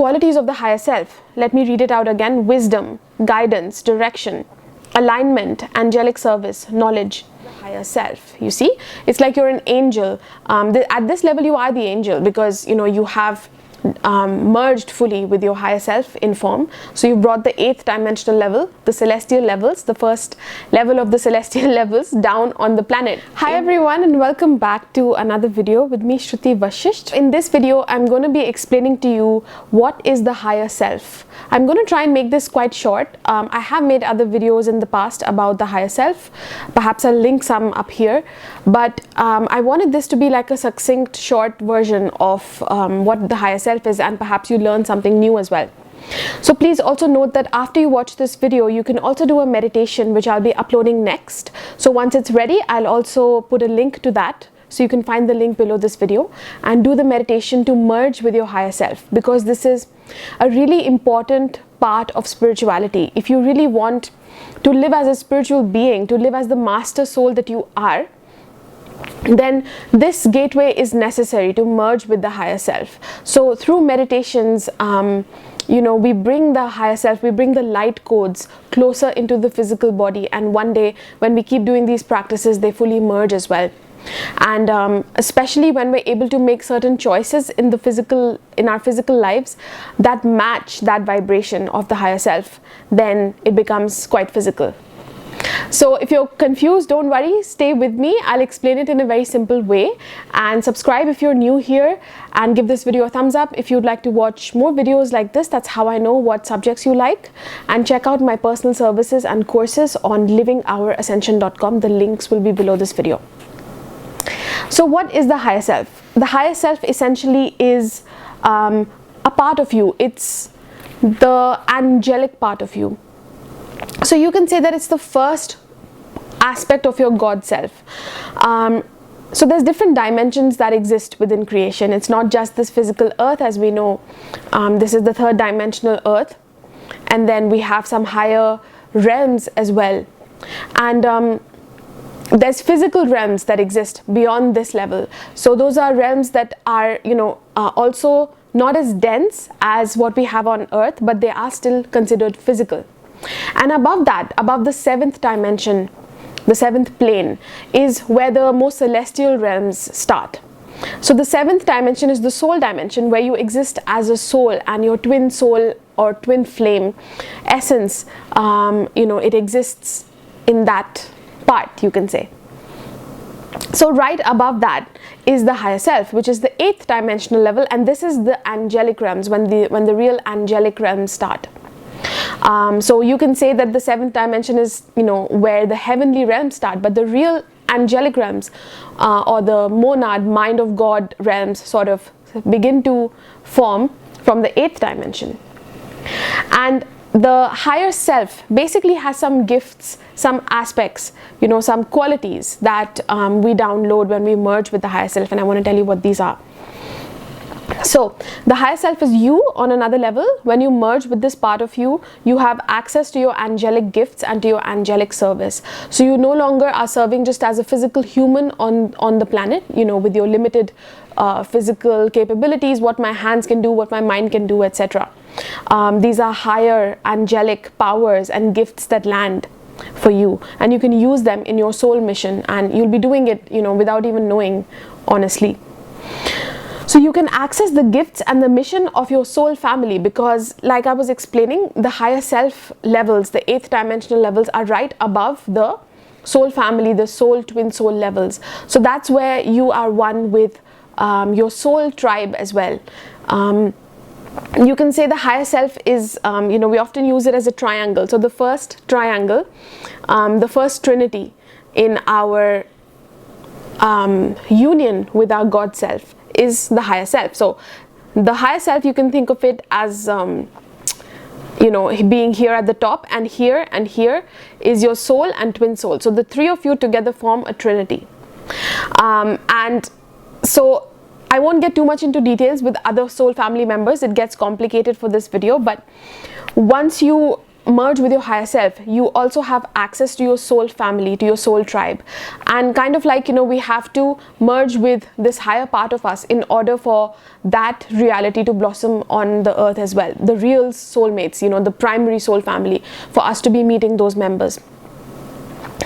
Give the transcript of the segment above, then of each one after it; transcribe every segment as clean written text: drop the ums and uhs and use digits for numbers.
qualities of the higher self, let me read it out again: wisdom, guidance, direction, alignment, angelic service, knowledge. The higher self, you see, it's like you're an angel. At this level you are the angel, because you know you have merged fully with your higher self in form. So you brought the 8th dimensional level, the celestial levels, the first level of the celestial levels, down on the planet. Hi everyone, and welcome back to another video with me, Shruti Vashisht. In this video I'm going to be explaining to you what is the higher self. I'm going to try and make this quite short. I have made other videos in the past about the higher self. Perhaps I'll link some up here, but I wanted this to be like a succinct short version of what the higher self is, and perhaps you learn something new as well. So please also note that after you watch this video, you can also do a meditation which I'll be uploading next. So once it's ready, I'll also put a link to that, so you can find the link below this video and do the meditation to merge with your higher self, because this is a really important part of spirituality. If you really want to live as a spiritual being, to live as the master soul that you are, then this gateway is necessary to merge with the higher self. So through meditations, you know, we bring the higher self, we bring the light codes closer into the physical body, and one day when we keep doing these practices, they fully merge as well. And especially when we're able to make certain choices in our physical lives that match that vibration of the higher self, then it becomes quite physical. So if you're confused, don't worry, stay with me. I'll explain it in a very simple way, and subscribe if you're new here, and give this video a thumbs up if you'd like to watch more videos like this. That's how I know what subjects you like. And check out my personal services and courses on livingourascension.com. The links will be below this video. So what is the higher self? The higher self essentially is a part of you. It's the angelic part of you. So you can say that it's the first aspect of your God self. So there's different dimensions that exist within creation. It's not just this physical earth, as we know. This is the 3rd dimensional earth, and then we have some higher realms as well. And there's physical realms that exist beyond this level. So those are realms that are, you know, also not as dense as what we have on earth, but they are still considered physical. And above that, above the 7th dimension, the 7th plane, is where the most celestial realms start. So the 7th dimension is the soul dimension, where you exist as a soul, and your twin soul or twin flame essence, you know, it exists in that part, you can say. So right above that is the higher self, which is the 8th dimensional level, and this is the angelic realms, when the real angelic realms start. So you can say that the 7th dimension is, you know, where the heavenly realms start, but the real angelic realms, or the monad, mind of God realms, sort of begin to form from the 8th dimension. And the higher self basically has some gifts, some aspects, you know, some qualities that we download when we merge with the higher self, and I want to tell you what these are. So the higher self is you on another level. When you merge with this part of you, you have access to your angelic gifts and to your angelic service. So you no longer are serving just as a physical human on the planet, you know, with your limited physical capabilities, what my hands can do, what my mind can do, etc. These are higher angelic powers and gifts that land for you, and you can use them in your soul mission, and you'll be doing it, you know, without even knowing, honestly. So you can access the gifts and the mission of your soul family, because like I was explaining, the higher self levels, the 8th dimensional levels, are right above the soul family, the soul twin soul levels. So that's where you are one with your soul tribe as well. You can say the higher self is, you know, we often use it as a triangle. So the first triangle, the First Trinity in our union with our God self, is the higher self. So the higher self, you can think of it as you know, being here at the top, and here is your soul and twin soul. So the 3 of you together form a trinity. And so I won't get too much into details with other soul family members. It gets complicated for this video, but once you merge with your higher self, you also have access to your soul family, to your soul tribe, and kind of like, you know, we have to merge with this higher part of us in order for that reality to blossom on the earth as well. The real soulmates, you know, the primary soul family, for us to be meeting those members.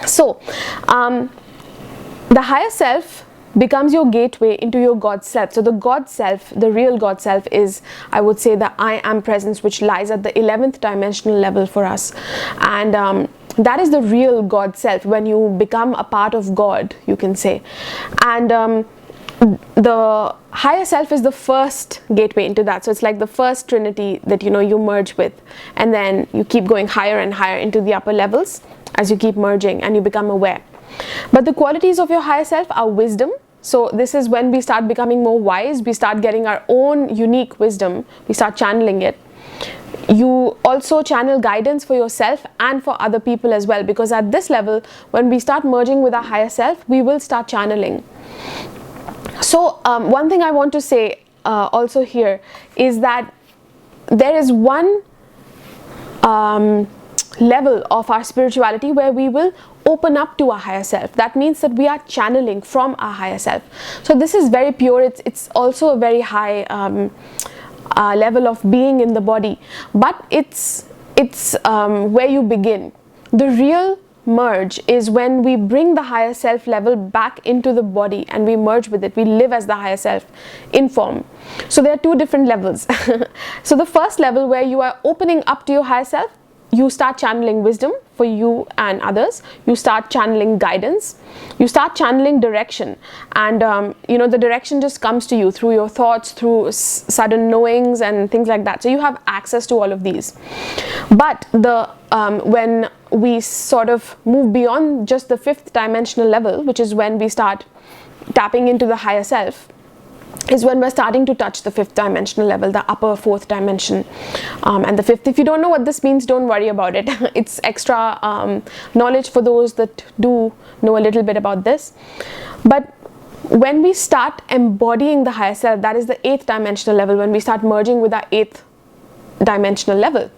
So the higher self becomes your gateway into your God self. So the God self, the real God self, is, I would say, the I am presence, which lies at the 11th dimensional level for us. And that is the real God self, when you become a part of God, you can say. And the higher self is the first gateway into that. So it's like the First Trinity that, you know, you merge with, and then you keep going higher and higher into the upper levels as you keep merging and you become aware. But the qualities of your higher self are wisdom. So this is when we start becoming more wise, we start getting our own unique wisdom, we start channeling it. You also channel guidance for yourself and for other people as well, because at this level, when we start merging with our higher self, we will start channeling. So one thing I want to say also here is that there is one level of our spirituality where we will open up to our higher self. That means that we are channeling from our higher self. So this is very pure. It's also a very high level of being in the body, but it's where you begin. The real merge is when we bring the higher self level back into the body and we merge with it. We live as the higher self in form. So there are two different levels. So the first level, where you are opening up to your higher self, you start channeling wisdom for you and others, you start channeling guidance, you start channeling direction, and you know, the direction just comes to you through your thoughts, through sudden knowings and things like that. So you have access to all of these. But the when we sort of move beyond just the 5th dimensional level, which is when we start tapping into the higher self, is when we're starting to touch the 5th dimensional level, the upper 4th dimension, and the 5th. If you don't know what this means, don't worry about it. It's extra knowledge for those that do know a little bit about this. But when we start embodying the higher self, that is the 8th dimensional level, when we start merging with our 8th dimensional level.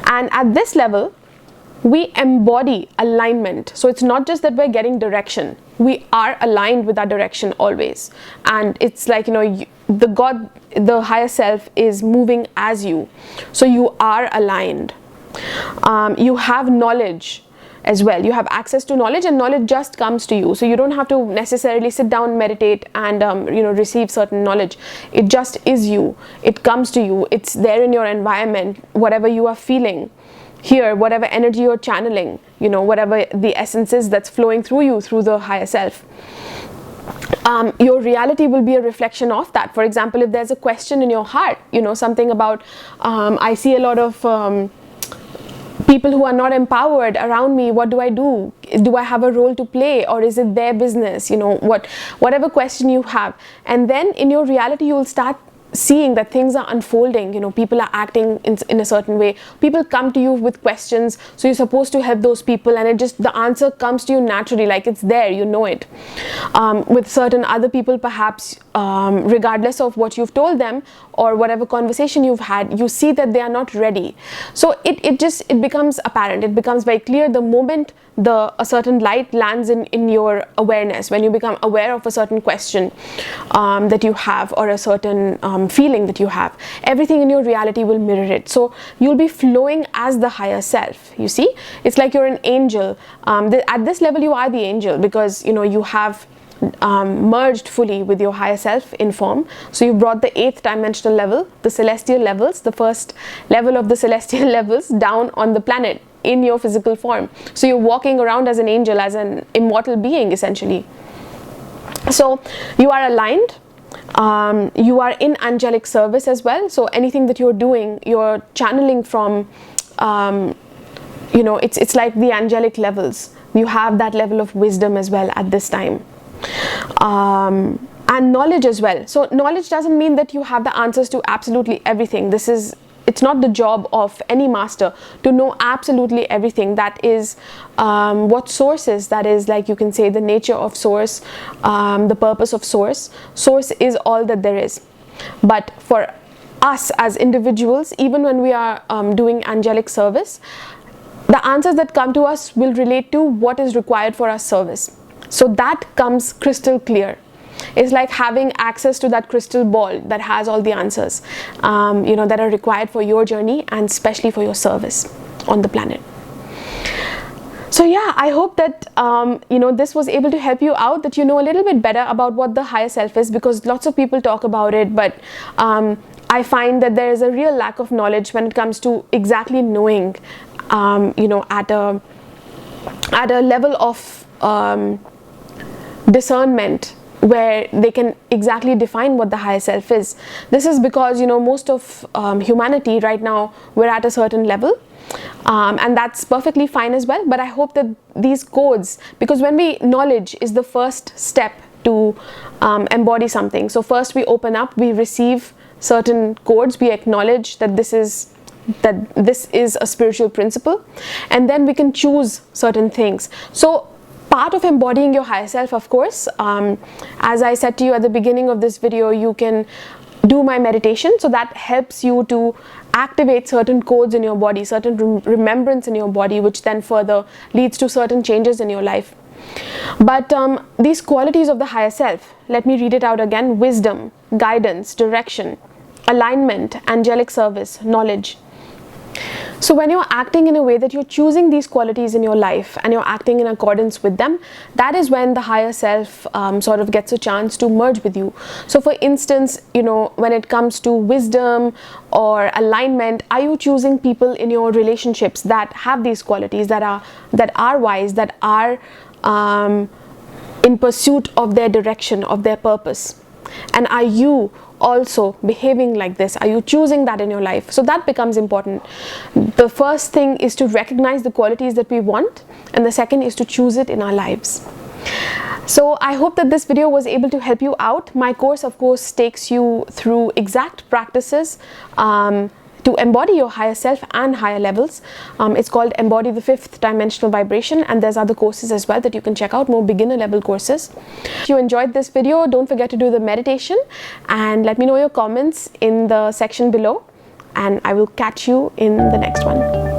And at this level, we embody alignment. So it's not just that we're getting direction, we are aligned with our direction always. And it's like, you know, the God, the higher self is moving as you. So you are aligned. You have knowledge as well. You have access to knowledge, and knowledge just comes to you. So you don't have to necessarily sit down, meditate, and you know, receive certain knowledge. It just is you. It comes to you. It's there in your environment, whatever you are feeling here, whatever energy you're channeling, you know, whatever the essence is that's flowing through you, through the higher self. Your reality will be a reflection of that. For example, if there's a question in your heart, you know, something about, I see a lot of people who are not empowered around me. What do I do? Do I have a role to play, or is it their business? You know, whatever question you have. And then in your reality, you will start seeing that things are unfolding. You know, people are acting in a certain way. People come to you with questions, so you're supposed to help those people, and the answer comes to you naturally, like it's there, you know it. With certain other people, perhaps regardless of what you've told them or whatever conversation you've had, you see that they are not ready. So it becomes apparent, it becomes very clear the moment a certain light lands in your awareness, when you become aware of a certain question that you have, or a certain feeling that you have. Everything in your reality will mirror it. So you'll be flowing as the higher self. You see, it's like you're an angel. At this level, you are the angel, because you know, you have merged fully with your higher self in form. So you brought the 8th dimensional level, the celestial levels, the first level of the celestial levels, down on the planet in your physical form. So you're walking around as an angel, as an immortal being, essentially. So you are aligned. You are in angelic service as well. So anything that you're doing, you're channeling from, you know, it's like the angelic levels. You have that level of wisdom as well at this time. And knowledge as well. So knowledge doesn't mean that you have the answers to absolutely everything. It's not the job of any master to know absolutely everything. That is what source is. That is, like, you can say, the nature of source, the purpose of source. Source is all that there is. But for us as individuals, even when we are doing angelic service, the answers that come to us will relate to what is required for our service. So that comes crystal clear. It's like having access to that crystal ball that has all the answers, that are required for your journey and especially for your service on the planet. So yeah, I hope that this was able to help you out, that you know a little bit better about what the higher self is, because lots of people talk about it, but I find that there is a real lack of knowledge when it comes to exactly knowing, at a level of discernment where they can exactly define what the higher self is. This is because most of humanity right now, we're at a certain level, and that's perfectly fine as well. But I hope that these codes, because knowledge is the first step to embody something. So first we open up, we receive certain codes, we acknowledge that this is a spiritual principle, and then we can choose certain things. So part of embodying your higher self, of course, as I said to you at the beginning of this video, you can do my meditation. So that helps you to activate certain codes in your body, certain remembrance in your body, which then further leads to certain changes in your life. But these qualities of the higher self, let me read it out again: wisdom, guidance, direction, alignment, angelic service, knowledge. So when you're acting in a way that you're choosing these qualities in your life and you're acting in accordance with them, that is when the higher self sort of gets a chance to merge with you. So for instance, when it comes to wisdom or alignment, are you choosing people in your relationships that have these qualities, that are wise, that are in pursuit of their direction, of their purpose? And are you also behaving like this? Are you choosing that in your life? So that becomes important. The first thing is to recognize the qualities that we want, and the second is to choose it in our lives. So I hope that this video was able to help you out. My course, of course, takes you through exact practices to embody your higher self and higher levels. It's called Embody the Fifth Dimensional Vibration, and there's other courses as well that you can check out, more beginner level courses. If you enjoyed this video, don't forget to do the meditation and let me know your comments in the section below, and I will catch you in the next one.